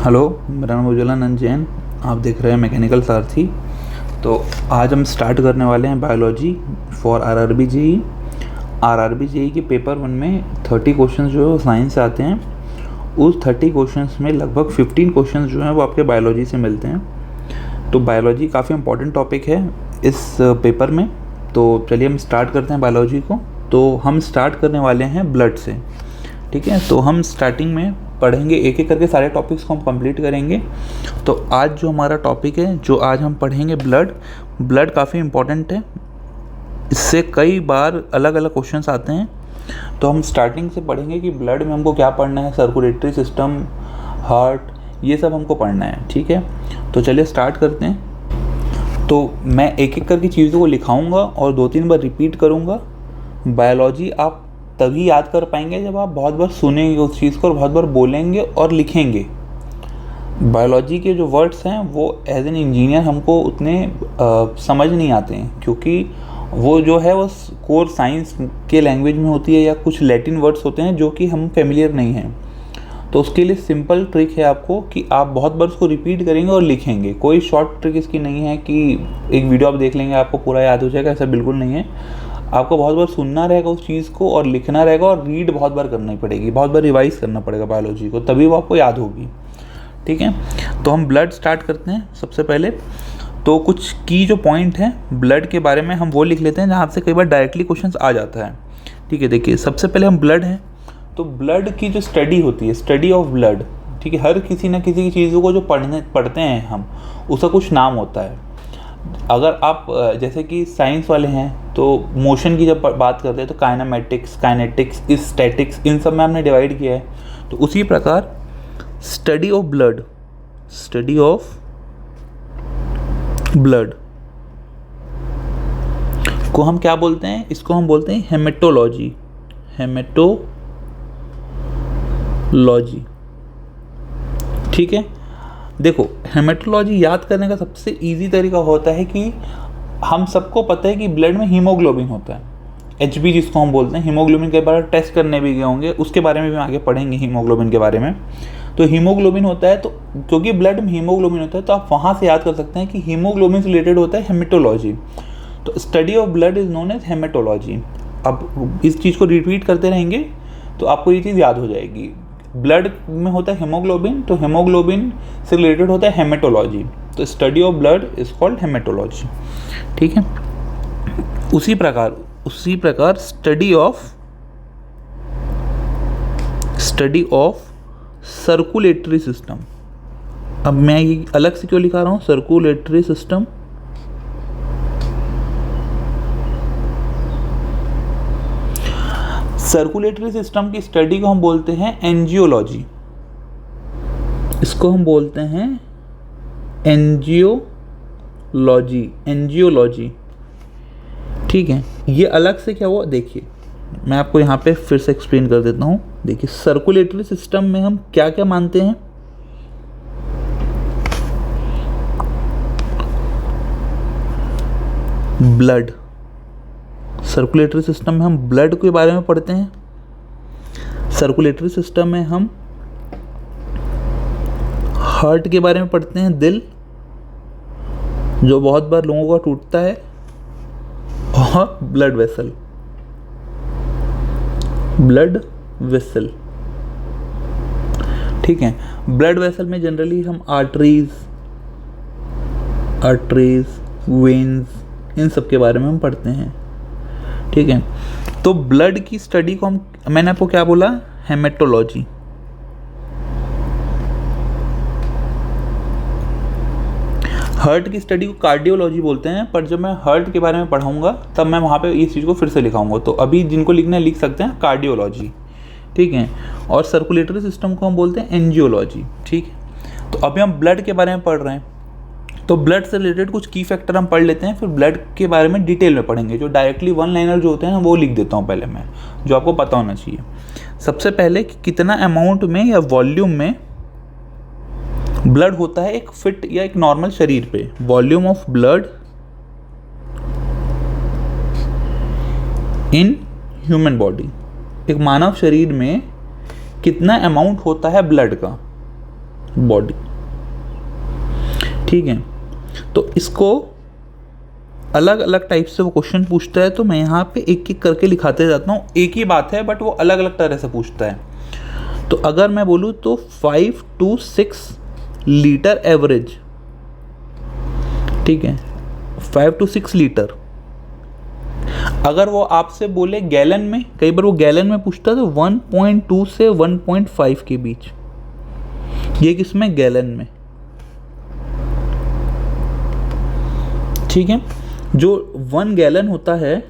Hello, मेरा नाम उज्ज्वला नंद जैन। आप देख रहे हैं मैकेनिकल सारथी। तो आज हम स्टार्ट करने वाले हैं biology for RRB JE. RRB JE के पेपर 1 में 30 क्वेश्चंस जो है साइंस से आते हैं। उस 30 क्वेश्चंस में लगभग 15 क्वेश्चंस जो हैं वो आपके बायोलॉजी से मिलते हैं। तो बायोलॉजी काफ़ी इंपॉर्टेंट टॉपिक है इस पेपर में। तो चलिए हम स्टार्ट करते हैं बायोलॉजी को। तो हम स्टार्ट करने वाले हैं ब्लड से, ठीक है। तो हम स्टार्टिंग में पढ़ेंगे, एक एक करके सारे टॉपिक्स को हम कंप्लीट करेंगे। तो आज जो हमारा टॉपिक है, जो आज हम पढ़ेंगे ब्लड काफ़ी इम्पॉर्टेंट है। इससे कई बार अलग अलग क्वेश्चंस आते हैं। तो हम स्टार्टिंग से पढ़ेंगे कि ब्लड में हमको क्या पढ़ना है, सर्कुलेटरी सिस्टम, हार्ट, ये सब हमको पढ़ना है, ठीक है। तो चलिए स्टार्ट करते हैं। तो मैं एक एक करके चीज़ों को लिखाऊंगा और 2-3 बार रिपीट करूंगा। बायोलॉजी आप तभी याद कर पाएंगे जब आप बहुत बार सुनेंगे उस चीज़ को और बहुत बार बोलेंगे और लिखेंगे। बायोलॉजी के जो वर्ड्स हैं वो एज एन इंजीनियर हमको उतने समझ नहीं आते हैं, क्योंकि वो जो है वो कोर साइंस के लैंग्वेज में होती है या कुछ लैटिन वर्ड्स होते हैं जो कि हम फेमिलियर नहीं हैं। तो उसके लिए सिंपल ट्रिक है आपको कि आप बहुत बार उसको रिपीट करेंगे और लिखेंगे। कोई शॉर्ट ट्रिक इसकी नहीं है कि एक वीडियो आप देख लेंगे आपको पूरा याद हो जाएगा, ऐसा बिल्कुल नहीं है। आपको बहुत बार सुनना रहेगा उस चीज़ को और लिखना रहेगा और रीड बहुत बार करनी पड़ेगी, बहुत बार रिवाइज करना पड़ेगा बायोलॉजी को, तभी वो आपको याद होगी, ठीक है। तो हम ब्लड स्टार्ट करते हैं सबसे पहले। तो कुछ की जो पॉइंट है ब्लड के बारे में हम वो लिख लेते हैं जहाँ से कई बार डायरेक्टली क्वेश्चन आ जाता है, ठीक है। देखिए सबसे पहले हम ब्लड हैं, तो ब्लड की जो स्टडी होती है, स्टडी ऑफ ब्लड, ठीक है। हर किसी न किसी की चीज़ों को जो पढ़ते हैं हम, उसका कुछ नाम होता है। अगर आप जैसे कि साइंस वाले हैं तो मोशन की जब बात करते हैं तो काइनेमेटिक्स, काइनेटिक्स, स्टैटिक्स, इन सब में हमने डिवाइड किया है। तो उसी प्रकार study of blood, study of blood को हम क्या बोलते हैं? इसको हम बोलते हैं हेमेटोलॉजी, हेमेटोलॉजी, ठीक है। देखो हेमेटोलॉजी याद करने का सबसे इजी तरीका होता है कि हम सबको पता है कि ब्लड में हीमोग्लोबिन होता है, एचबी जिसको हम बोलते हैं। हीमोग्लोबिन के बारे में टेस्ट करने भी गए होंगे, उसके बारे में भी आगे पढ़ेंगे हीमोग्लोबिन के बारे में। तो हीमोग्लोबिन होता है, तो क्योंकि ब्लड में हीमोग्लोबिन होता है तो आप वहाँ से याद कर सकते हैं कि हीमोग्लोबिन से रिलेटेड होता है हेमेटोलॉजी। तो study of blood is known as haematology. अब इस चीज़ को रिपीट करते रहेंगे तो आपको ये चीज़ याद हो जाएगी। ब्लड में होता है हेमोग्लोबिन, तो हेमोग्लोबिन से रिलेटेड होता है हेमेटोलॉजी। तो study of blood is called haematology, ठीक है। उसी प्रकार स्टडी ऑफ सर्कुलेटरी सिस्टम। अब मैं ये अलग से क्यों लिखा रहा हूँ, सर्कुलेटरी सिस्टम, सर्कुलेटरी सिस्टम की स्टडी को हम बोलते हैं एंजियोलॉजी। इसको हम बोलते हैं एंजियोलॉजी, ठीक है। ये अलग से क्या हुआ, देखिए मैं आपको यहाँ पे फिर से एक्सप्लेन कर देता हूँ। देखिए सर्कुलेटरी सिस्टम में हम क्या क्या मानते हैं? ब्लड। सर्कुलेटरी सिस्टम में हम ब्लड के बारे में पढ़ते हैं। सर्कुलेटरी सिस्टम में हम हार्ट के बारे में पढ़ते हैं, दिल जो बहुत बार लोगों का टूटता है, और ब्लड वेसल, ठीक है। ब्लड वेसल में जनरली हम आर्टरीज, वेन्स, इन सब के बारे में हम पढ़ते हैं, ठीक है। तो ब्लड की स्टडी को मैंने आपको क्या बोला, हेमेटोलॉजी। हार्ट की स्टडी को कार्डियोलॉजी बोलते हैं, पर जब मैं हार्ट के बारे में पढ़ाऊंगा तब मैं वहाँ पे इस चीज़ को फिर से लिखाऊंगा। तो अभी जिनको लिखना है लिख सकते हैं कार्डियोलॉजी, ठीक है। और सर्कुलेटरी सिस्टम को हम बोलते हैं एंजियोलॉजी, ठीक है। तो अभी हम ब्लड के बारे में पढ़ रहे हैं, तो ब्लड से रिलेटेड कुछ की फैक्टर हम पढ़ लेते हैं, फिर ब्लड के बारे में डिटेल में पढ़ेंगे। जो डायरेक्टली वन लाइनर जो होते हैं वो लिख देता हूँ पहले मैं, जो आपको पता होना चाहिए। सबसे पहले कि कितना अमाउंट में या वॉल्यूम में ब्लड होता है एक फिट या एक नॉर्मल शरीर पे। Volume of blood in human body, एक मानव शरीर में कितना अमाउंट होता है ब्लड का, बॉडी। ठीक है, तो इसको अलग अलग टाइप से वो क्वेश्चन पूछता है, तो मैं यहाँ पे एक एक करके लिखाते जाता हूँ। एक ही बात है बट वो अलग अलग तरह से पूछता है। तो अगर मैं बोलूँ तो 5 to 6 लीटर एवरेज, ठीक है, 5 to 6 लीटर। अगर वो आपसे बोले गैलन में, कई बार वो गैलन में पूछता है, तो 1.2 से 1.5 के बीच, ये किसमें, गैलन में। ठीक है, जो 1 गैलन होता है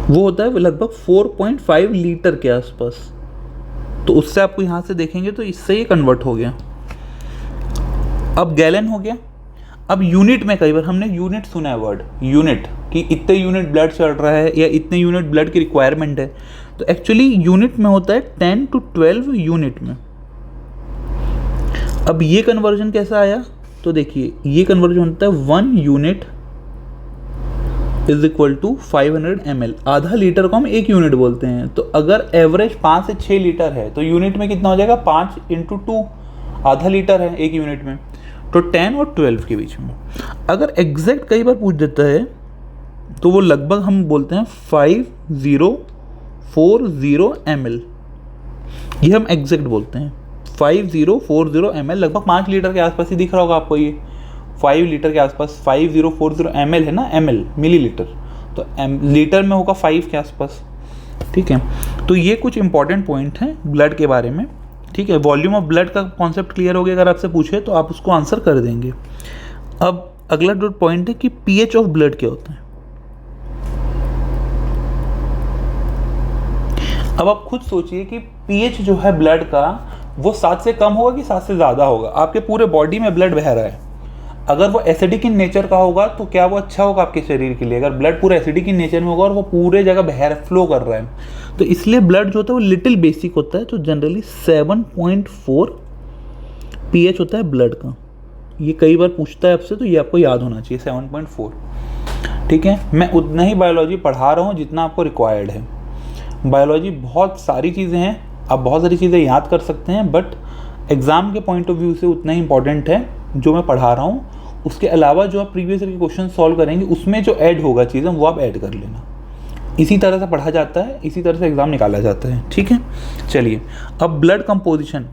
वो होता है लगभग 4.5 लीटर के आसपास। तो उससे आपको यहां से देखेंगे तो इससे ये कन्वर्ट हो गया। अब गैलन हो गया। अब यूनिट में, कई बार हमने यूनिट सुना है वर्ड, यूनिट, कि इतने यूनिट ब्लड चल रहा है या इतने यूनिट ब्लड की रिक्वायरमेंट है। तो एक्चुअली यूनिट में होता है 10 to 12 यूनिट में। अब ये कन्वर्जन कैसा आया, तो देखिए ये कन्वर्जन होता है 1 unit is equal to 500 ml। आधा लीटर को हम 1 यूनिट बोलते हैं। तो अगर एवरेज 5 से 6 लीटर है तो यूनिट में कितना हो जाएगा, 5 × 2, आधा लीटर है 1 यूनिट में, तो 10 और 12 के बीच में। अगर एग्जैक्ट कई बार पूछ देता है तो वो लगभग हम बोलते हैं 5040 ml, ये हम एग्जैक्ट बोलते हैं 5040 ml, लगभग 5 लीटर के आसपास ही दिख रहा होगा आपको। ये 5 लीटर के आसपास 5040 ml है ना, ml मिलीलीटर, तो लीटर में होगा 5 के आसपास। ठीक है, तो ये कुछ इंपॉर्टेंट पॉइंट हैं ब्लड के बारे में। ठीक है, वॉल्यूम ऑफ ब्लड का कॉन्सेप्ट क्लियर हो गया। अगर आपसे पूछे तो आप उसको आंसर कर देंगे। अब अगला जो पॉइंट है कि पीएच ऑफ ब्लड क्या होता है। अब आप खुद सोचिए कि पीएच जो है ब्लड का वो 7 से कम होगा कि 7 से ज़्यादा होगा। आपके पूरे बॉडी में ब्लड बह रहा है, अगर वो एसिडिक इन नेचर का होगा तो क्या वो अच्छा होगा आपके शरीर के लिए। अगर ब्लड पूरा एसिडिक इन नेचर में होगा और वो पूरे जगह बह फ्लो कर रहा है, तो इसलिए ब्लड जो होता है वो लिटिल बेसिक होता है। तो जनरली 7.4 पीएच होता है ब्लड का। ये कई बार पूछता है आपसे, तो ये आपको याद होना चाहिए 7.4। ठीक है, मैं उतना ही बायोलॉजी पढ़ा रहा हूँ जितना आपको रिक्वायर्ड है। बायोलॉजी बहुत सारी चीज़ें हैं, आप बहुत सारी चीज़ें याद कर सकते हैं, बट एग्ज़ाम के पॉइंट ऑफ व्यू से उतना ही इंपॉर्टेंट है जो मैं पढ़ा रहा हूँ। उसके अलावा जो आप प्रीवियस ईयर के क्वेश्चन सॉल्व करेंगे उसमें जो ऐड होगा चीज़ें वो आप ऐड कर लेना। इसी तरह से पढ़ा जाता है, इसी तरह से एग्ज़ाम निकाला जाता है। ठीक है, चलिए अब ब्लड कंपोजिशन,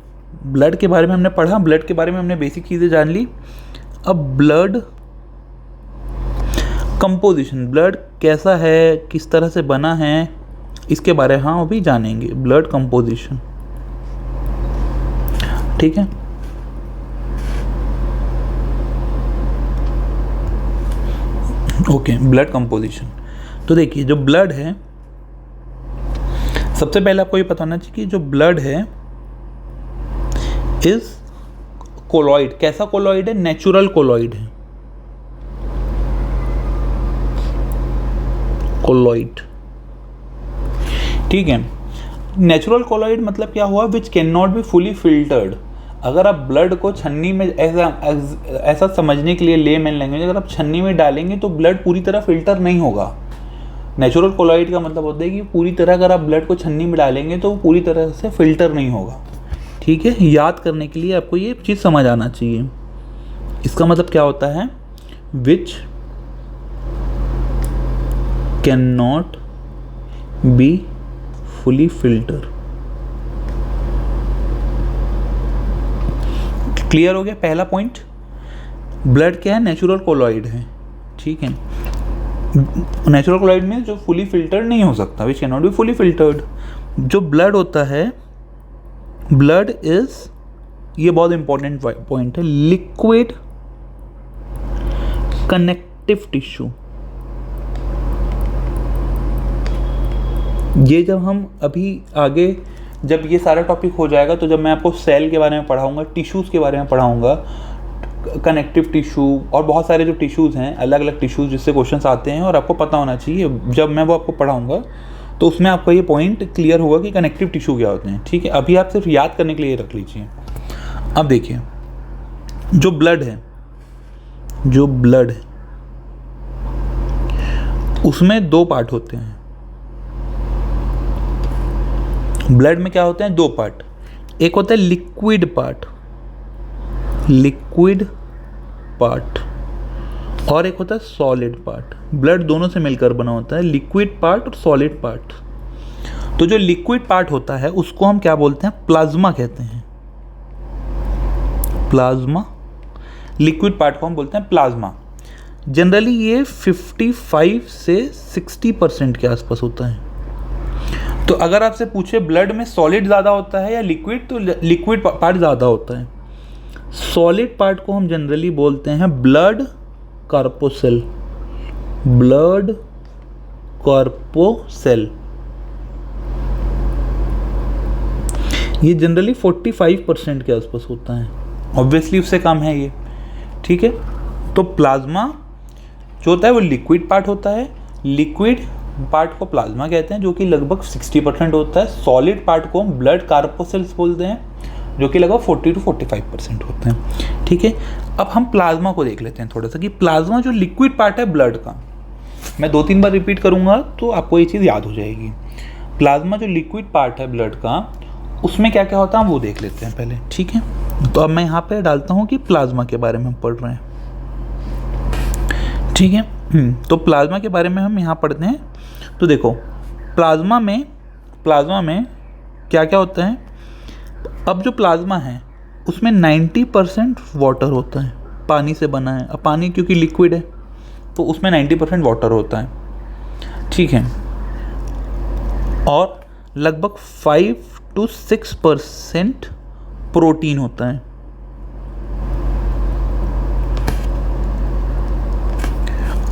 ब्लड के बारे में हमने पढ़ा, ब्लड के बारे में हमने बेसिक चीज़ें जान ली। अब ब्लड कंपोजिशन, ब्लड कैसा है, किस तरह से बना है, इसके बारे में हम अभी जानेंगे। ब्लड कंपोजिशन, ठीक है। Okay, blood composition. तो देखिए जो ब्लड है, सबसे पहले आपको ये पता होना चाहिए कि जो ब्लड है इज कोलॉइड। कैसा कोलॉइड है, नेचुरल कोलॉइड है, कोलॉइड। ठीक है, नेचुरल कोलॉइड मतलब क्या हुआ, which can not be fully filtered. अगर आप ब्लड को छन्नी में, ऐसा समझने के लिए लेमैन लैंग्वेज, अगर आप छन्नी में डालेंगे तो ब्लड पूरी तरह फिल्टर नहीं होगा। नेचुरल कोलॉइड का मतलब होता है कि पूरी तरह अगर आप ब्लड को छन्नी में डालेंगे तो वो पूरी तरह से फिल्टर नहीं होगा। ठीक है, याद करने के लिए आपको ये चीज़ समझ आना चाहिए। इसका मतलब क्या होता है, which can not be fully filter. Clear हो गया पहला पॉइंट। ब्लड क्या है, नेचुरल कोलॉइड है। ठीक है, नेचुरल कोलॉइड में जो फुली फिल्टर्ड नहीं हो सकता, which can not be fully filtered. जो ब्लड होता है, ब्लड इज, ये बहुत इंपॉर्टेंट पॉइंट है, लिक्विड कनेक्टिव टिश्यू। ये जब हम अभी आगे, जब ये सारा टॉपिक हो जाएगा तो जब मैं आपको सेल के बारे में पढ़ाऊंगा, टिश्यूज़ के बारे में पढ़ाऊंगा, कनेक्टिव टिश्यू और बहुत सारे जो टिश्यूज़ हैं, अलग अलग टिश्यूज़ जिससे क्वेश्चंस आते हैं और आपको पता होना चाहिए, जब मैं वो आपको पढ़ाऊंगा तो उसमें आपका ये पॉइंट क्लियर होगा कि कनेक्टिव टिश्यू क्या होते हैं। ठीक है, अभी आप सिर्फ याद करने के लिए रख लीजिए। अब देखिए जो ब्लड है, जो ब्लड है उसमें 2 पार्ट होते हैं, ब्लड में क्या होते हैं, दो पार्ट, एक होता है लिक्विड पार्ट, लिक्विड पार्ट, और एक होता है सॉलिड पार्ट। ब्लड दोनों से मिलकर बना होता है, लिक्विड पार्ट और सॉलिड पार्ट। तो जो लिक्विड पार्ट होता है उसको हम क्या बोलते हैं, प्लाज्मा कहते हैं, प्लाज्मा। लिक्विड पार्ट को हम बोलते हैं प्लाज्मा। जनरली ये 55 से 60% के आसपास होता है। तो अगर आपसे पूछे ब्लड में सॉलिड ज़्यादा होता है या लिक्विड, तो लिक्विड पार्ट ज़्यादा होता है। सॉलिड पार्ट को हम जनरली बोलते हैं ब्लड कॉर्पोसेल, ब्लड कॉर्पोसेल। ये जनरली 45% के आसपास होता है, ऑब्वियसली उससे कम है ये, ठीक है। तो प्लाज्मा जो होता है वो लिक्विड पार्ट होता है, लिक्विड पार्ट को प्लाज्मा कहते हैं जो कि लगभग 60% होता है। सॉलिड पार्ट को हम ब्लड कॉर्पोसेल्स बोलते हैं जो कि लगभग 40 to 45% होते हैं, ठीक है। अब हम प्लाज्मा को देख लेते हैं थोड़ा सा कि प्लाज्मा जो लिक्विड पार्ट है ब्लड का, मैं 2-3 बार रिपीट करूँगा तो आपको ये चीज़ याद हो जाएगी। प्लाज्मा जो लिक्विड पार्ट है ब्लड का, उसमें क्या क्या होता है वो देख लेते हैं पहले, ठीक है। तो अब मैं यहाँ पे डालता हूँ कि प्लाज्मा के बारे में हम पढ़ रहे हैं, ठीक है। तो प्लाज्मा के बारे में हम यहाँ पढ़ते हैं। तो देखो प्लाज्मा में क्या क्या होता है। अब जो प्लाज्मा है उसमें 90% वाटर होता है, पानी से बना है। अब पानी क्योंकि लिक्विड है तो उसमें 90% वाटर होता है, ठीक है। और लगभग 5 to 6% प्रोटीन होता है।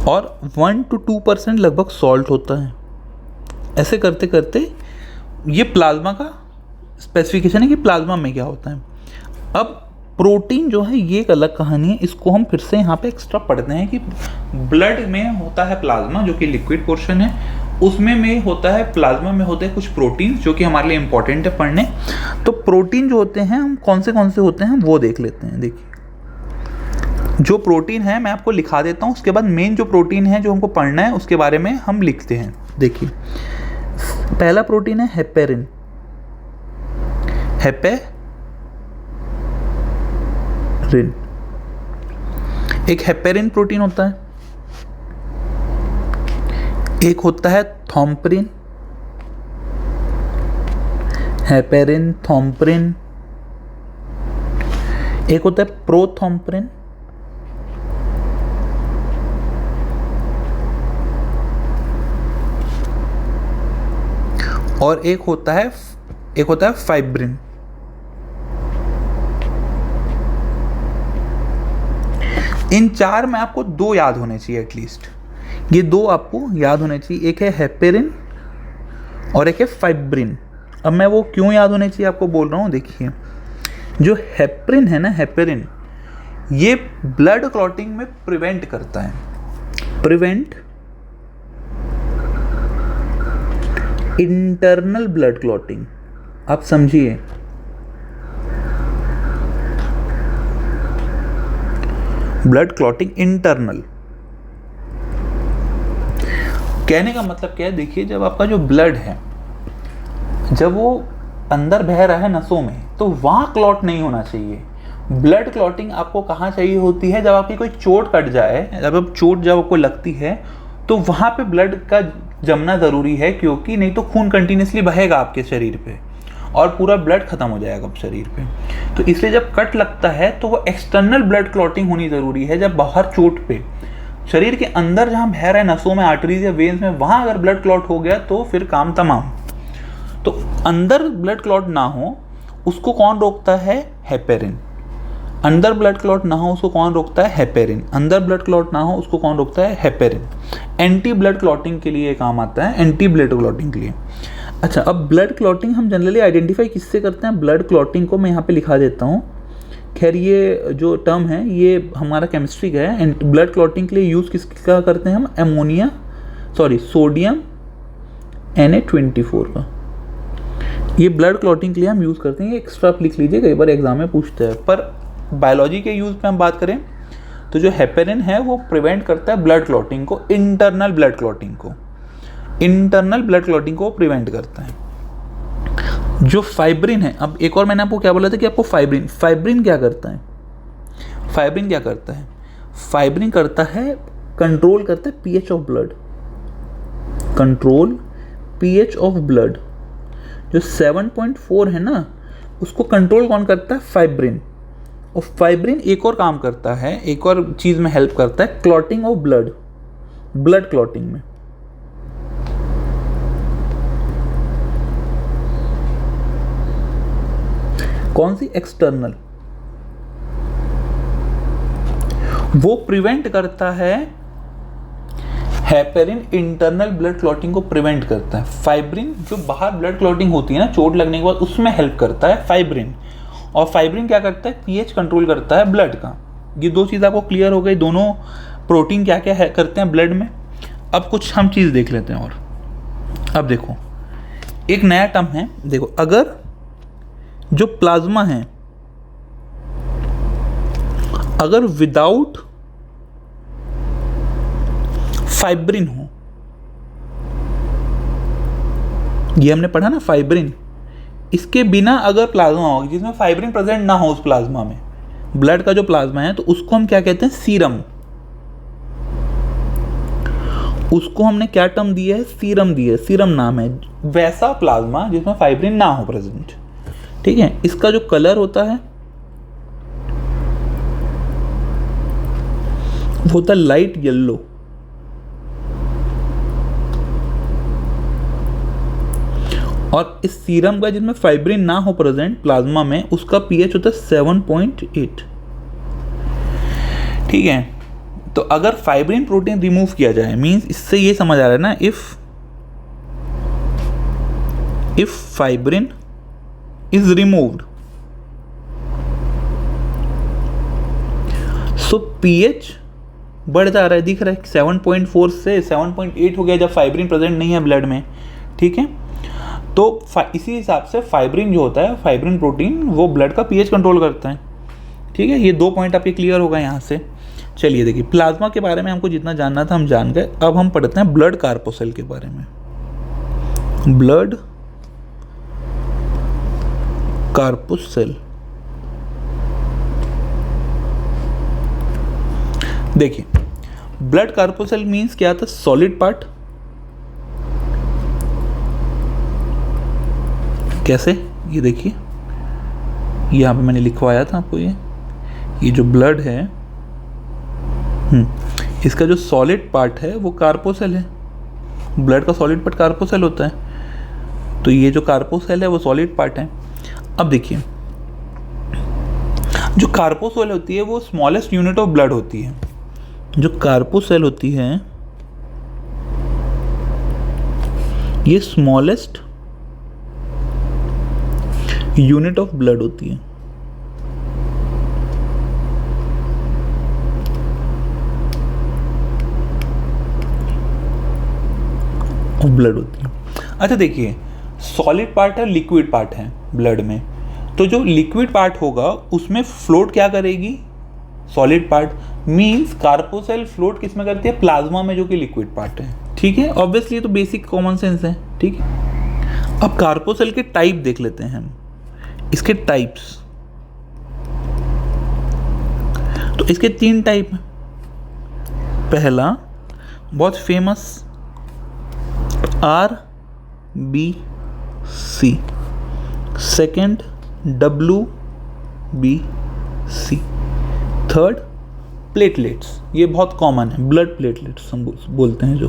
और 1 to 2% लगभग सॉल्ट होता है। ऐसे करते करते ये प्लाज्मा का स्पेसिफिकेशन है कि प्लाज्मा में क्या होता है। अब प्रोटीन जो है ये एक अलग कहानी है, इसको हम फिर से यहाँ पे एक्स्ट्रा पढ़ते हैं कि ब्लड में होता है प्लाज्मा जो कि लिक्विड पोर्शन है, उसमें में होता है, प्लाज्मा में होते हैं कुछ प्रोटीन जो कि हमारे लिए इंपॉर्टेंट है पढ़ने। तो प्रोटीन जो होते हैं हम कौन से होते हैं वो देख लेते हैं। देखिए जो प्रोटीन है मैं आपको लिखा देता हूँ, उसके बाद मेन जो प्रोटीन है जो हमको पढ़ना है उसके बारे में हम लिखते हैं। देखिए पहला प्रोटीन है हेपेरिन, हेपेरिन एक हेपेरिन प्रोटीन होता है। एक होता है थॉम्प्रिन, हेपेरिन, थॉम्प्रिन। एक होता है प्रोथॉम्प्रिन, और एक होता है फाइब्रिन। इन चार में आपको दो याद होने चाहिए एटलीस्ट, ये दो आपको याद होने चाहिए। एक है हेपेरिन और एक है फाइब्रिन। अब मैं वो क्यों याद होने चाहिए आपको बोल रहा हूँ। देखिए जो हेपेरिन है ना, हेपेरिन ये ब्लड क्लॉटिंग में प्रिवेंट करता है, प्रिवेंट इंटरनल ब्लड क्लॉटिंग। आप समझिए ब्लड क्लॉटिंग इंटरनल कहने का मतलब क्या है। देखिए जब आपका जो ब्लड है जब वो अंदर बह रहा है नसों में तो वहाँ क्लॉट नहीं होना चाहिए। ब्लड क्लॉटिंग आपको कहाँ चाहिए होती है, जब आपकी कोई चोट कट जाए, जब आपको लगती है तो वहाँ पे ब्लड का जमना ज़रूरी है, क्योंकि नहीं तो खून कंटिन्यूसली बहेगा आपके शरीर पे और पूरा ब्लड खत्म हो जाएगा शरीर पे। तो इसलिए जब कट लगता है तो वो एक्सटर्नल ब्लड क्लॉटिंग होनी ज़रूरी है। जब बाहर चोट पे शरीर के अंदर जहाँ बह रहा है नसों में, आर्टरीज या वेन्स में, वहाँ अगर ब्लड क्लॉट हो गया तो फिर काम तमाम। तो अंदर ब्लड क्लॉट ना हो उसको कौन रोकता है, हेपेरिन। अंदर ब्लड क्लॉट ना हो उसको कौन रोकता है, हेपेरिन। अंदर ब्लड क्लॉट ना हो उसको कौन रोकता है, हेपेरिन। एंटी ब्लड क्लॉटिंग के लिए काम आता है, एंटी ब्लड क्लॉटिंग के लिए। अच्छा अब ब्लड क्लॉटिंग हम जनरली आइडेंटिफाई किससे करते हैं, ब्लड क्लॉटिंग को मैं यहाँ पे लिखा देता हूँ। खैर ये जो टर्म है ये हमारा केमिस्ट्री का है। एंड ब्लड क्लॉटिंग के लिए यूज़ किसका करते हैं हम, सोडियम Na24 का ये ब्लड क्लॉटिंग के लिए हम यूज़ करते हैं। ये एक्स्ट्रा आप लिख लीजिए, कई बार एग्जाम में पूछते हैं। पर बायोलॉजी के यूज़ पे हम बात करें तो जो हेपेरिन है वो प्रिवेंट करता है ब्लड क्लॉटिंग को, इंटरनल ब्लड क्लॉटिंग को प्रिवेंट करता है। जो फाइब्रिन है, अब एक और मैंने आपको क्या बोला था कि आपको फाइब्रिन क्या करता है, फाइब्रिन क्या करता है, फाइब्रिन करता है, कंट्रोल करता है pH of blood, control pH of blood. जो 7.4 है ना, उसको कंट्रोल कौन करता है, फाइब्रिन। और फाइब्रिन एक और काम करता है, एक और चीज में हेल्प करता है, clotting of blood, blood clotting में। कौन सी, एक्सटर्नल। वो प्रिवेंट करता है, हेपेरिन इंटरनल ब्लड क्लॉटिंग को प्रिवेंट करता है। फाइब्रिन जो बाहर ब्लड क्लॉटिंग होती है ना चोट लगने के बाद, उसमें हेल्प करता है फाइब्रिन। और फाइब्रिन क्या करता है, पीएच कंट्रोल करता है ब्लड का। ये दो चीज़ आपको क्लियर हो गई, दोनों प्रोटीन क्या क्या है करते हैं ब्लड में। अब कुछ हम चीज़ देख लेते हैं। और अब देखो एक नया टर्म है, देखो अगर जो प्लाज्मा है, अगर विदाउट फाइब्रिन हो, ये हमने पढ़ा ना फाइब्रिन, इसके बिना अगर प्लाज्मा हो जिसमें फाइब्रिन प्रेजेंट ना हो उस प्लाज्मा में, ब्लड का जो प्लाज्मा है, तो उसको हम क्या कहते हैं, सीरम। उसको हमने क्या टर्म दिया है, सीरम दिया है, सीरम नाम है वैसा प्लाज्मा जिसमें फाइब्रिन ना हो प्रेजेंट। ठीक है, इसका जो कलर होता है वो होता है लाइट येलो। और इस सीरम का जिसमें फाइब्रिन ना हो प्रेजेंट प्लाज्मा में, उसका पीएच होता है 7.8। ठीक है, तो अगर फाइब्रिन प्रोटीन रिमूव किया जाए, मींस इससे ये समझ आ रहा है ना, if fibrin is removed, so pH बढ़ जा रहा है, दिख रहा है 7.4 से 7.8 हो गया जब फाइब्रिन प्रेजेंट नहीं है ब्लड में। ठीक है, तो इसी हिसाब से फाइब्रिन जो होता है, फाइब्रिन प्रोटीन, वो ब्लड का पीएच कंट्रोल करता है। ठीक है, ये 2 पॉइंट आपके क्लियर होगा यहाँ से। चलिए देखिए, प्लाज्मा के बारे में हमको जितना जानना था हम जान गए। अब हम पढ़ते हैं ब्लड कार्पोसेल के बारे में। ब्लड कार्पोसेल, देखिए ब्लड कार्पोसेल मीन्स क्या था, सॉलिड पार्ट। कैसे, ये देखिए यहाँ पे मैंने लिखवाया था आपको, ये जो ब्लड है, इसका जो सॉलिड पार्ट है वो कार्पोसेल है। ब्लड का सॉलिड पार्ट कार्पोसेल होता है, तो ये जो कार्पोसेल है वो सॉलिड पार्ट है। अब देखिए, जो कार्पोसेल होती है वो स्मॉलेस्ट यूनिट ऑफ ब्लड होती है। जो कार्पोसेल होती है ये स्मॉलेस्ट यूनिट ऑफ ब्लड होती है। ब्लड होती है। अच्छा देखिए, सॉलिड पार्ट है, लिक्विड पार्ट है ब्लड में, तो जो लिक्विड पार्ट होगा उसमें फ्लोट क्या करेगी, सॉलिड पार्ट। मींस कार्पोसेल फ्लोट किस में करती है, प्लाज्मा में, जो कि लिक्विड पार्ट है। ठीक है, ऑब्वियसली तो बेसिक कॉमन सेंस है। ठीक है, अब कार्पोसेल के टाइप देख लेते हैं हम, इसके टाइप्स। तो इसके 3 टाइप हैं। पहला बहुत famous RBC, second WBC, third platelets. ये बहुत कॉमन है, ब्लड प्लेटलेट्स हम बोलते हैं, जो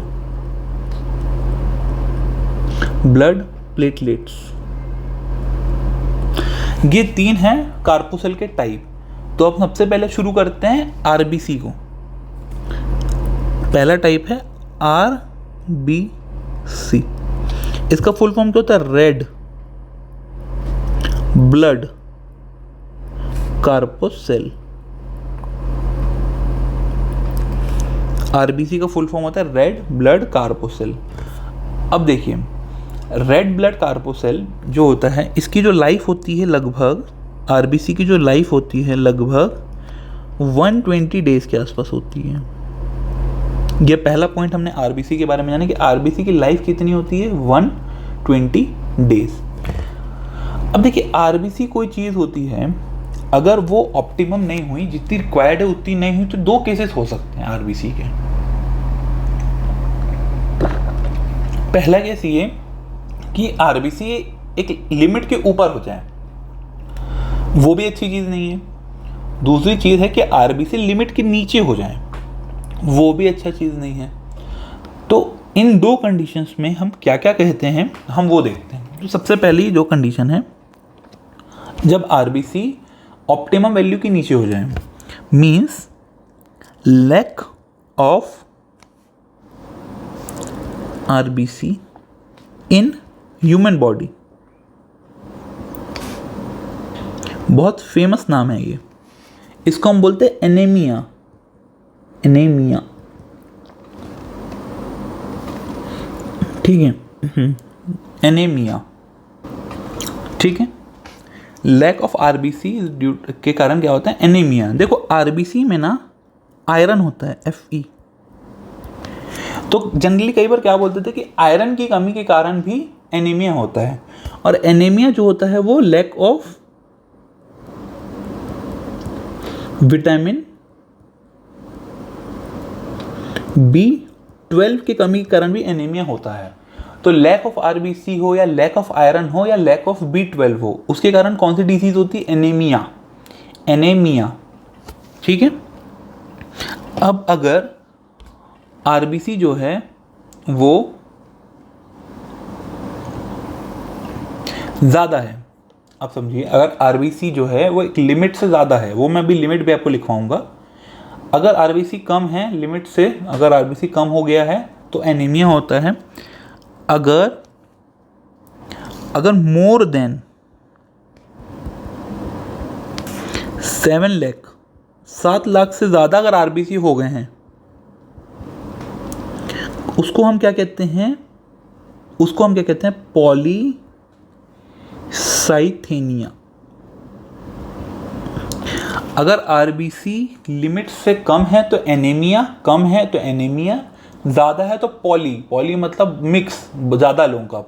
ब्लड प्लेटलेट्स। ये 3 हैं कार्पोसेल के टाइप। तो अब सबसे पहले शुरू करते हैं RBC को। पहला टाइप है RBC। इसका फुल फॉर्म क्या होता है, रेड ब्लड कार्पोसेल। RBC का फुल फॉर्म होता है रेड ब्लड कार्पोसेल। अब देखिए, रेड ब्लड कार्पोसेल जो होता है, इसकी जो लाइफ होती है लगभग, RBC की जो लाइफ होती है लगभग 120 डेज के आसपास होती है। ये पहला पॉइंट हमने RBC के बारे में जाना कि RBC की लाइफ कितनी होती है, 120 डेज। अब देखिए आरबीसी कोई चीज़ होती है, अगर वो ऑप्टिमम नहीं हुई, जितनी रिक्वायर्ड है उतनी नहीं हुई, तो दो केसेस हो सकते हैं आरबीसी के। पहला केस ये कि आरबीसी एक लिमिट के ऊपर हो जाए, वो भी अच्छी चीज़ नहीं है। दूसरी चीज़ है कि आरबीसी लिमिट के नीचे हो जाए, वो भी अच्छा चीज़ नहीं है। तो इन दो कंडीशंस में हम क्या क्या कहते हैं, हम वो देखते हैं। तो सबसे पहली जो कंडीशन है, जब आरबीसी ऑप्टिमम वैल्यू के नीचे हो जाए, means lack of RBC in human body. बहुत फेमस नाम है ये, इसको हम बोलते हैं एनीमिया। एनीमिया, ठीक है, एनीमिया, ठीक है। लैक ऑफ आरबीसी के कारण क्या होता है, एनीमिया। देखो आरबीसी में ना आयरन होता है, Fe। तो जनरली कई बार क्या बोलते थे कि आयरन की कमी के कारण भी एनीमिया होता है, और एनीमिया जो होता है वो लैक ऑफ विटामिन B12 की कमी के कारण भी एनीमिया होता है। तो लैक ऑफ आरबीसी हो या लैक ऑफ आयरन हो या लैक ऑफ B12 हो, उसके कारण कौन सी डिजीज होती है, एनीमिया। एनीमिया, ठीक है। अब अगर आरबीसी जो है वो ज़्यादा है, आप समझिए, अगर आरबीसी जो है वो एक लिमिट से ज़्यादा है, वो मैं भी लिमिट भी आपको लिखवाऊंगा। अगर आरबीसी कम है लिमिट से, अगर आरबीसी कम हो गया है तो एनीमिया होता है। अगर मोर देन 7 लाख, 7 लाख से ज़्यादा अगर आरबीसी हो गए हैं, उसको हम क्या कहते हैं, उसको हम क्या कहते हैं, पॉलीसाइथेनिया। अगर आरबीसी लिमिट से कम है तो एनीमिया, कम है तो एनीमिया, ज़्यादा है तो पॉली मतलब मिक्स, ज़्यादा लोगों का,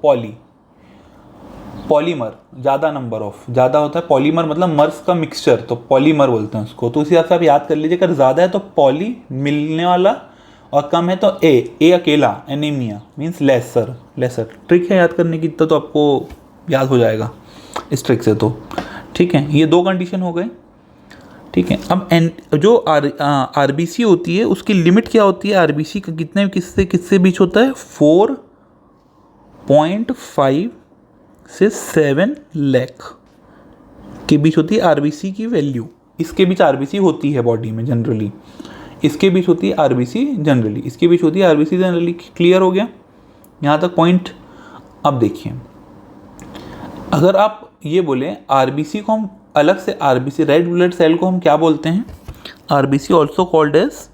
पॉलीमर, ज़्यादा नंबर ऑफ, ज़्यादा होता है पॉलीमर मतलब मर्स का मिक्सचर, तो पॉलीमर बोलते हैं उसको। तो उसी हिसाब से आप याद कर लीजिए, अगर ज़्यादा है तो पॉली मिलने वाला, और कम है तो ए अकेला, एनीमिया मीन्स लेसर। ट्रिक है याद करने की, तो आपको याद हो जाएगा इस ट्रिक से। तो ठीक है, ये दो कंडीशन हो गए, ठीक है। अब जो आरबीसी होती है उसकी लिमिट क्या होती है, आरबीसी का कितने किससे बीच होता है, 4.5 से 7 लाख के बीच होती है आरबीसी की वैल्यू। इसके बीच आरबीसी होती है बॉडी में जनरली, इसके बीच होती है आरबीसी जनरली, इसके बीच होती है आरबीसी जनरली। क्लियर हो गया यहाँ तक पॉइंट। अब देखिए, अगर आप ये बोले आरबीसी को हम अलग से, आरबीसी रेड ब्लड सेल को हम क्या बोलते हैं, RBC also called as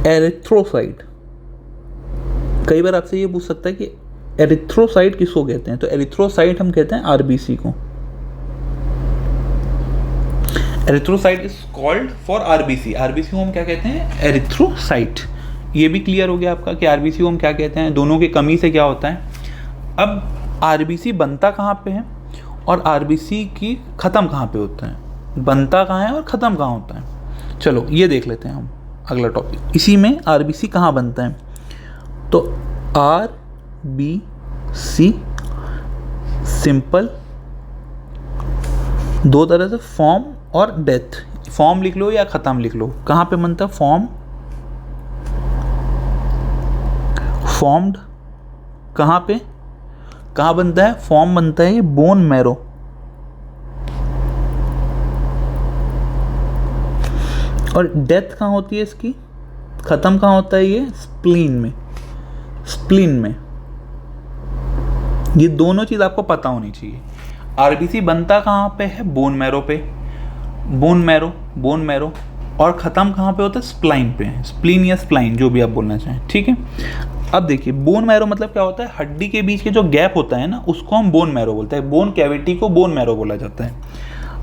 erythrocyte. कई बार आपसे ये पूछ सकता है कि एरिथ्रोसाइट किसको कहते हैं, तो एरिथ्रोसाइट हम कहते हैं आरबीसी को। Erythrocyte is called for RBC, RBC को हम क्या कहते हैं, एरिथ्रोसाइट। ये भी क्लियर हो गया आपका कि आरबीसी को हम क्या कहते हैं, दोनों की कमी से क्या होता है। अब आरबीसी बनता कहाँ पे है और आरबीसी की ख़त्म कहाँ पे होता है, बनता कहाँ है और ख़त्म कहाँ होता है, चलो ये देख लेते हैं हम अगला टॉपिक। इसी में आरबीसी कहाँ बनता है, तो आरबीसी सिंपल दो तरह से, फॉर्म और डेथ। फॉर्म लिख लो या ख़त्म लिख लो, कहाँ पे बनता है, फॉर्म्ड कहाँ पे, कहाँ बनता है, फॉर्म बनता है ये बोन मैरो। और डेथ कहाँ होती है इसकी, ख़त्म कहाँ होता है ये, स्प्लीन में। ये दोनों चीज़ आपको पता होनी चाहिए। आरबीसी बनता कहाँ पे है, बोन मैरो, और ख़त्म कहाँ पे होता है, स्प्लाइन पे, स्प्लीन या स्प्लाइन जो भी आप बोलना चाहें, ठीक है। अब देखिए बोन मैरो मतलब क्या होता है, हड्डी के बीच के जो गैप होता है ना, उसको हम बोन मैरो बोलते हैं, बोन कैविटी को बोन मैरो बोला जाता है।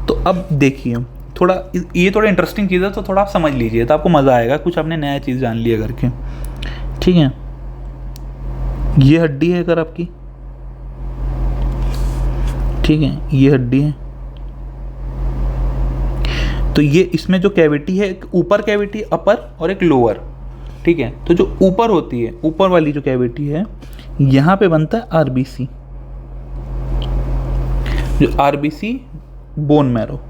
तो अब देखिए थोड़ा, ये थोड़ा इंटरेस्टिंग चीज़ है, तो थोड़ा आप समझ लीजिए तो आपको मज़ा आएगा, कुछ आपने नया चीज़ जान लिया करके। ठीक है, ये हड्डी है अगर आपकी, ठीक है, ये हड्डी है, तो ये इसमें जो कैविटी है, एक ऊपर कैविटी अपर और एक लोअर, ठीक है। तो जो ऊपर होती है, ऊपर वाली जो कैविटी है, यहाँ पे बनता है आरबीसी, जो आरबीसी बोन मैरो,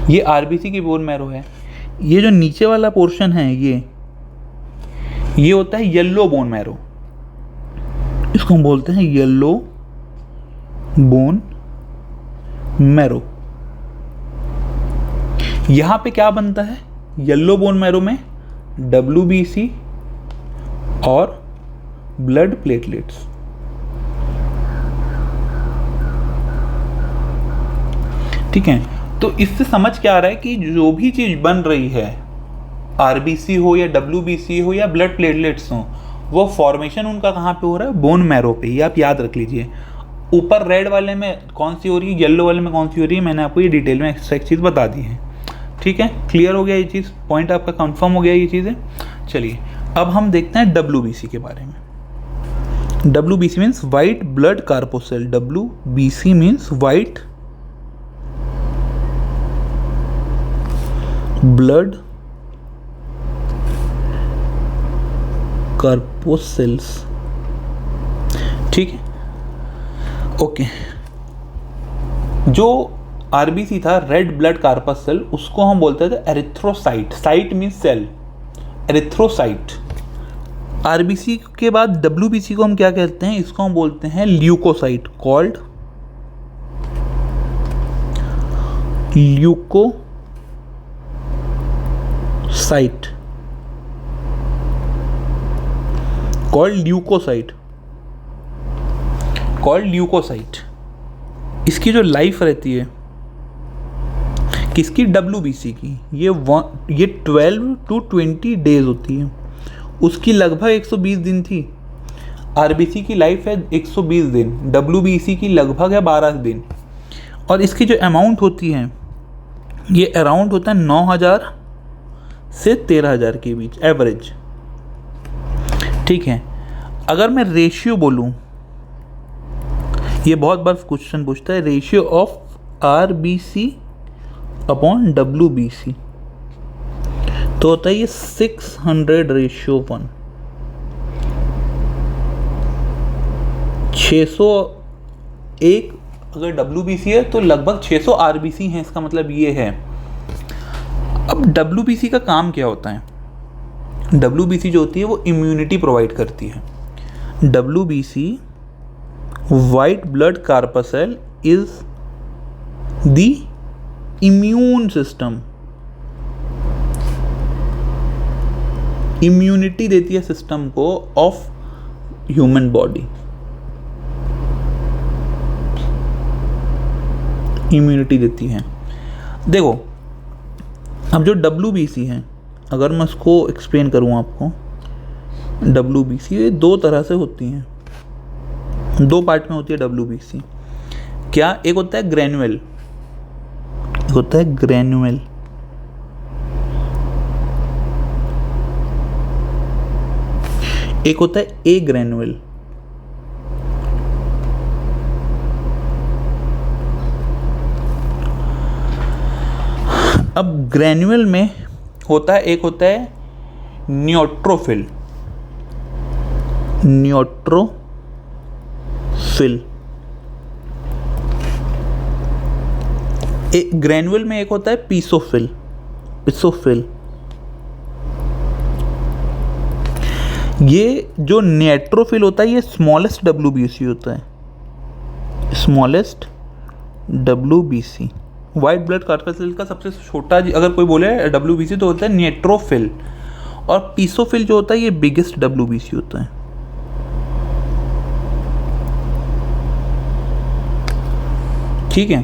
ये आरबीसी की बोन मैरो है। ये जो नीचे वाला पोर्शन है, ये होता है येलो बोन मैरो, इसको हम बोलते हैं येलो बोन मैरो। यहां पे क्या बनता है येलो बोन मैरो में? WBC और ब्लड प्लेटलेट्स। ठीक है, तो इससे समझ क्या आ रहा है कि जो भी चीज बन रही है, आरबीसी हो या WBC हो या ब्लड प्लेटलेट्स हो, वो फॉर्मेशन उनका कहाँ पे हो रहा है? बोन मैरो पे। ये आप याद रख लीजिए। ऊपर रेड वाले में कौन सी हो रही है, येलो वाले में कौन सी हो रही है, मैंने आपको ये डिटेल में एक्स्ट्रा एक चीज़ बता दी है। ठीक है, क्लियर हो गया ये चीज़, पॉइंट आपका कंफर्म हो गया ये चीज़ें। चलिए अब हम देखते हैं WBC के बारे में। WBC means white blood corpuscle. WBC means white blood corpuscles. ठीक है, ओके। जो आरबीसी था, रेड ब्लड कार्पस उसको हम बोलते थे erythrocyte. Cyte means cell, erythrocyte. RBC के बाद WBC को हम क्या कहते हैं? इसको हम बोलते हैं leukocyte, called leukocyte, called leukocyte, called leukocyte. इसकी जो लाइफ रहती है किसकी? WBC की, ये 12 to 20 डेज होती है। उसकी लगभग 120 दिन थी। आरबीसी की लाइफ है 120 दिन, WBC की लगभग है 12 दिन। और इसकी जो अमाउंट होती है, ये अराउंड होता है 9000 से 13000 के बीच एवरेज। ठीक है, अगर मैं रेशियो बोलूँ, ये बहुत बार क्वेश्चन पूछता है, ratio of RBC upon WBC, तो होता है ये 600:1। 601 अगर WBC है तो लगभग 600 RBC है, इसका मतलब ये है। अब WBC का काम क्या होता है? WBC जो होती है वो इम्यूनिटी प्रोवाइड करती है। WBC white blood corpuscle is the immune system, immunity देती है सिस्टम को ऑफ ह्यूमन बॉडी, इम्यूनिटी देती है। देखो अब जो WBC है, अगर मैं उसको एक्सप्लेन करूँ आपको, WBC ये दो तरह से होती हैं, दो पार्ट में होती है WBC। क्या? एक होता है ग्रेनुअल, एक होता है ग्रेनुअल, एक होता है ए ग्रेनुअल। अब ग्रेनुअल में होता है, एक होता है न्यूट्रोफिल, न्यूट्रोफिल। एक ग्रेनुअल में एक होता है पीसोफिल, पिसोफिल। ये जो न्यूट्रोफिल होता है ये स्मॉलेस्ट WBC होता है, स्मॉलेस्ट WBC। वाइट ब्लड कार्पसेल का सबसे छोटा, अगर कोई बोले WBC तो होता है न्यूट्रोफिल। और पीसोफिल जो होता है ये बिगेस्ट WBC होता है। ठीक है,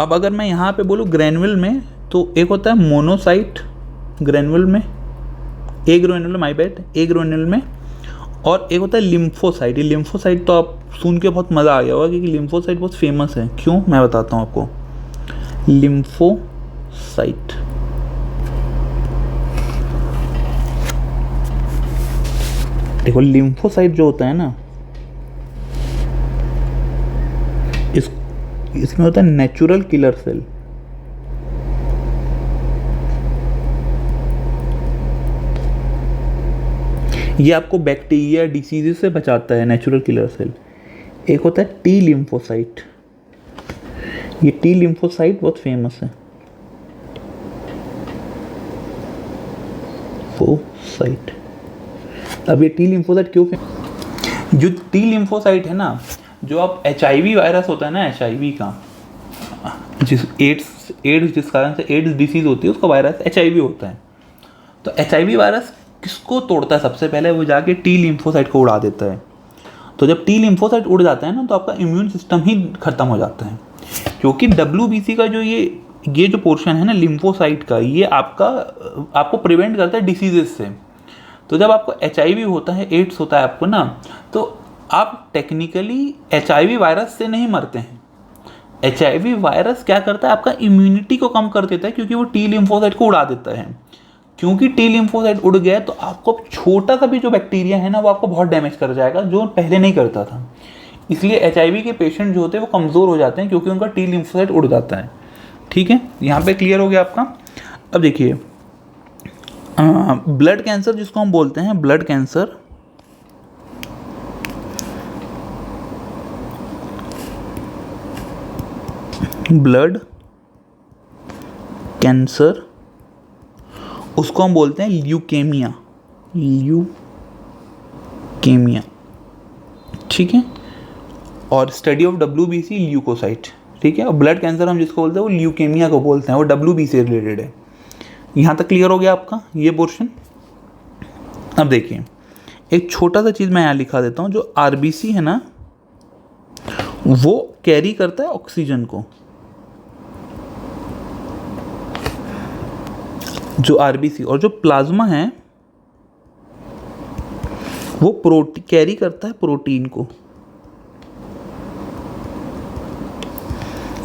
अब अगर मैं यहाँ पे बोलूँ ग्रेनुअल में, तो एक होता है मोनोसाइट ग्रेनुअल में, agranular, my bad, agranular में। और एक होता है लिम्फोसाइट। ये लिम्फोसाइट तो आप सुन के बहुत मज़ा आ गया होगा, क्योंकि लिम्फोसाइट बहुत फेमस है। क्यों? मैं बताता हूँ आपको। लिम्फोसाइट, देखो लिम्फोसाइट जो होता है ना, इसमें होता है नेचुरल किलर सेल। ये आपको बैक्टीरिया डिसीजेस से बचाता है, नेचुरल किलर सेल। एक होता है टी लिम्फोसाइट। ये टी लिम्फोसाइट बहुत फेमस है। फोसाइट। अब ये टी लिम्फोसाइट क्यों फेमस? जो टी लिम्फोसाइट है ना, जो आप HIV वायरस होता है ना, HIV का, जिस एड्स जिस कारण से एड्स डिसीज होती है, उसका वायरस HIV होता है। तो HIV वायरस किसको तोड़ता है सबसे पहले? वो जाके टी लिम्फोसाइट को उड़ा देता है। तो जब टी लिम्फोसाइट उड़ जाता है ना, तो आपका इम्यून सिस्टम ही खत्म हो जाता है, क्योंकि WBC का जो ये जो पोर्शन है ना लिम्फोसाइट का, ये आपको प्रिवेंट करता है डिसीजेस से। तो जब आपको HIV होता है, एड्स होता है आपको ना, तो आप टेक्निकली HIV वायरस से नहीं मरते हैं। HIV वायरस क्या करता है? आपका इम्यूनिटी को कम कर देता है, क्योंकि वो टी लिम्फोसाइट को उड़ा देता है। क्योंकि टी लिम्फोसाइट उड़ गया तो आपको छोटा सा भी जो बैक्टीरिया है ना, वो आपको बहुत डैमेज कर जाएगा, जो पहले नहीं करता था। इसलिए HIV के पेशेंट जो होते हैं वो कमज़ोर हो जाते हैं, क्योंकि उनका टी लिम्फोसाइट उड़ जाता है। ठीक है, यहाँ पे क्लियर हो गया आपका। अब देखिए, ब्लड कैंसर जिसको हम बोलते हैं, ब्लड कैंसर, ब्लड कैंसर, उसको हम बोलते हैं ल्यूकेमिया। ल्यूकेमिया, ठीक है। और स्टडी ऑफ WBC ल्यूकोसाइट, ठीक है। और ब्लड कैंसर हम जिसको बोलते हैं वो ल्यूकेमिया को बोलते हैं, वो WBC से रिलेटेड है। यहाँ तक क्लियर हो गया आपका ये पोर्शन। अब देखिए, एक छोटा सा चीज़ मैं यहाँ लिखा देता हूँ। जो RBC है ना, वो कैरी करता है ऑक्सीजन को। जो RBC और जो प्लाज्मा है, वो कैरी करता है प्रोटीन को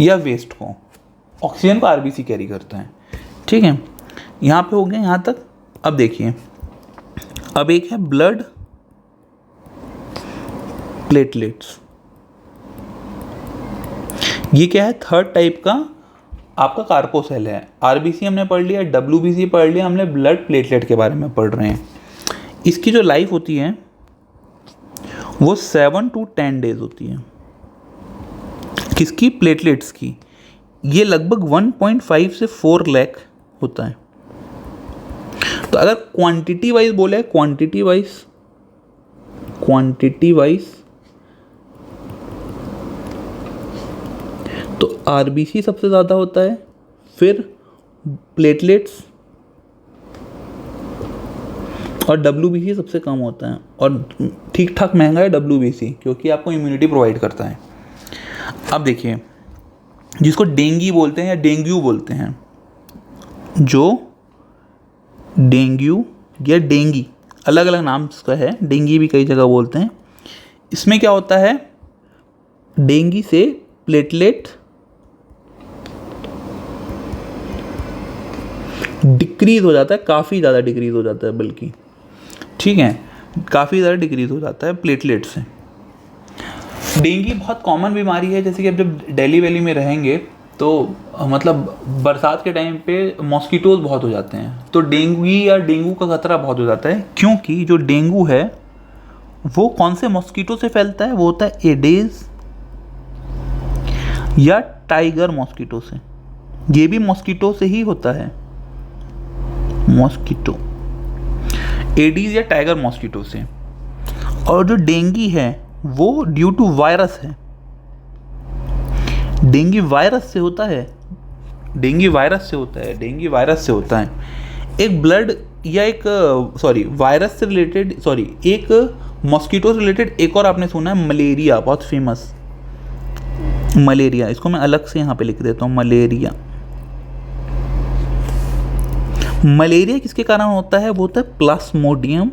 या वेस्ट को। ऑक्सीजन को RBC कैरी करता है, ठीक है। यहाँ पे हो गया यहाँ तक। अब देखिए, अब एक है ब्लड प्लेटलेट्स। ये क्या है? थर्ड टाइप का आपका कार्पोसेल है। RBC हमने पढ़ लिया, WBC पढ़ लिया, हमने ब्लड प्लेटलेट के बारे में पढ़ रहे हैं। इसकी जो लाइफ होती है वो 7 to 10 डेज होती है। किसकी? प्लेटलेट्स की। ये लगभग 1.5 से 4 लाख होता है। तो अगर क्वांटिटी वाइज बोले, क्वांटिटी वाइज तो RBC सबसे ज़्यादा होता है, फिर प्लेटलेट्स, और WBC सबसे कम होता है। और ठीक ठाक महंगा है WBC, क्योंकि आपको इम्यूनिटी प्रोवाइड करता है। अब देखिए, जिसको डेंगी बोलते हैं या डेंगू बोलते हैं, जो डेंगू या डेंगी, अलग अलग नाम इसका है, डेंगी भी कई जगह बोलते हैं। इसमें क्या होता है? डेंगी से प्लेटलेट डिक्रीज हो जाता है, काफ़ी ज़्यादा डिक्रीज हो जाता है, बल्कि, ठीक है, काफ़ी ज़्यादा डिक्रीज हो जाता है प्लेटलेट से। डेंगी बहुत कॉमन बीमारी है। जैसे कि अब जब दिल्ली वैली में रहेंगे तो मतलब बरसात के टाइम पे मॉस्किटोज बहुत हो जाते हैं, तो डेंगू या डेंगू का खतरा बहुत हो जाता है। क्योंकि जो डेंगू है वो कौन से मॉस्किटो से फैलता है? वो होता है एडेज या टाइगर मॉस्किटो से। ये भी मॉस्किटो से ही होता है, मॉस्किटो, एडीज या टाइगर मॉस्किटो से। और जो डेंगी है वो ड्यू टू वायरस है। डेंगी वायरस से होता है, डेंगी वायरस से होता है। एक ब्लड या एक वायरस से रिलेटेड, एक मॉस्किटो से रिलेटेड एक और आपने सुना है, मलेरिया, बहुत फेमस मलेरिया। इसको मैं अलग से यहाँ पे लिख देता हूँ, मलेरिया। मलेरिया किसके कारण होता है? वो होता है प्लाज्मोडियम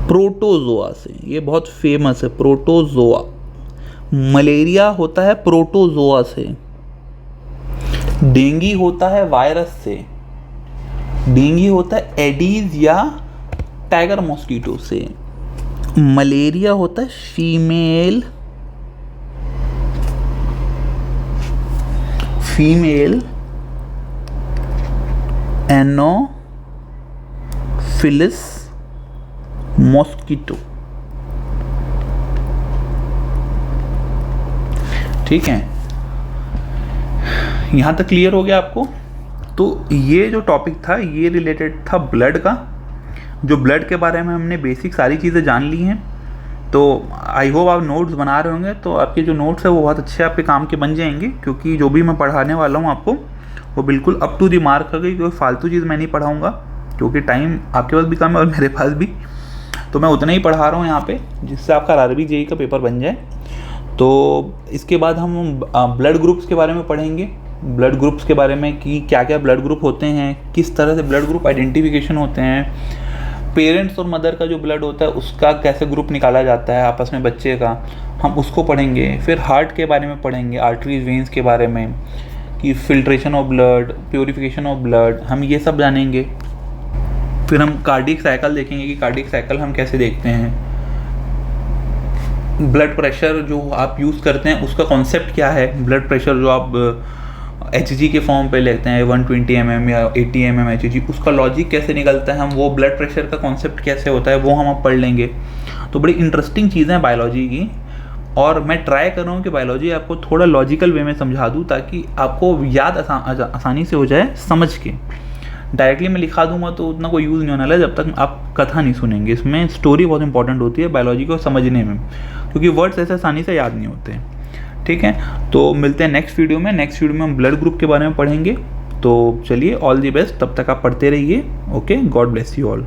प्रोटोजोआ से। ये बहुत फेमस है, प्रोटोजोआ। मलेरिया होता है प्रोटोजोआ से, डेंगी होता है वायरस से, डेंगू होता है एडीज या टाइगर मॉस्किटो से। मलेरिया होता है फीमेल एनोफिलिस मॉस्किटो। ठीक है, यहाँ तक क्लियर हो गया आपको। तो ये जो टॉपिक था ये रिलेटेड था ब्लड का, जो ब्लड के बारे में हमने बेसिक सारी चीज़ें जान ली हैं। तो आई होप आप नोट्स बना रहे होंगे, तो आपके जो नोट्स है वो बहुत अच्छे आपके काम के बन जाएंगे, क्योंकि जो भी मैं पढ़ाने वाला हूँ आपको वो बिल्कुल अप टू द मार्क होगी। क्योंकि फालतू चीज़ मैं नहीं पढ़ाऊँगा, क्योंकि टाइम आपके पास भी कम है और मेरे पास भी, तो मैं उतना ही पढ़ा रहा हूँ यहाँ पे जिससे आपका आरआरबी जेईई का पेपर बन जाए। तो इसके बाद हम ब्लड ग्रुप्स के बारे में पढ़ेंगे, ब्लड ग्रुप्स के बारे में कि क्या क्या ब्लड ग्रुप होते हैं, किस तरह से ब्लड ग्रुप आइडेंटिफिकेशन होते हैं, पेरेंट्स और मदर का जो ब्लड होता है उसका कैसे ग्रुप निकाला जाता है आपस में बच्चे का, हम उसको पढ़ेंगे। फिर हार्ट के बारे में पढ़ेंगे, आर्टरीज वेन्स के बारे में कि filtration of blood, purification of blood, हम ये सब जानेंगे। फिर हम कार्डियक साइकिल देखेंगे कि कार्डियक साइकिल हम कैसे देखते हैं। ब्लड प्रेशर जो आप यूज़ करते हैं उसका कॉन्सेप्ट क्या है, ब्लड प्रेशर जो आप HG के फॉर्म पे लेते हैं 120 mm या 80 mm HG, उसका लॉजिक कैसे निकलता है, हम वो ब्लड प्रेशर का कॉन्सेप्ट कैसे होता है वो हम अब पढ़ लेंगे। तो बड़ी इंटरेस्टिंग चीज़ें हैं बायोलॉजी की, और मैं ट्राई कर रहा हूँ कि बायोलॉजी आपको थोड़ा लॉजिकल वे में समझा दूँ ताकि आपको याद आसानी से हो जाए समझ के। डायरेक्टली मैं लिखा दूंगा तो उतना कोई यूज़ नहीं होने वाला जब तक आप कथा नहीं सुनेंगे। इसमें स्टोरी बहुत इंपॉर्टेंट होती है बायोलॉजी को समझने में, क्योंकि वर्ड्स ऐसे आसानी से याद नहीं होते। ठीक है, तो मिलते हैं नेक्स्ट वीडियो में। नेक्स्ट वीडियो में हम ब्लड ग्रुप के बारे में पढ़ेंगे। तो चलिए, ऑल दी बेस्ट, तब तक आप पढ़ते रहिए। Okay, God bless you all.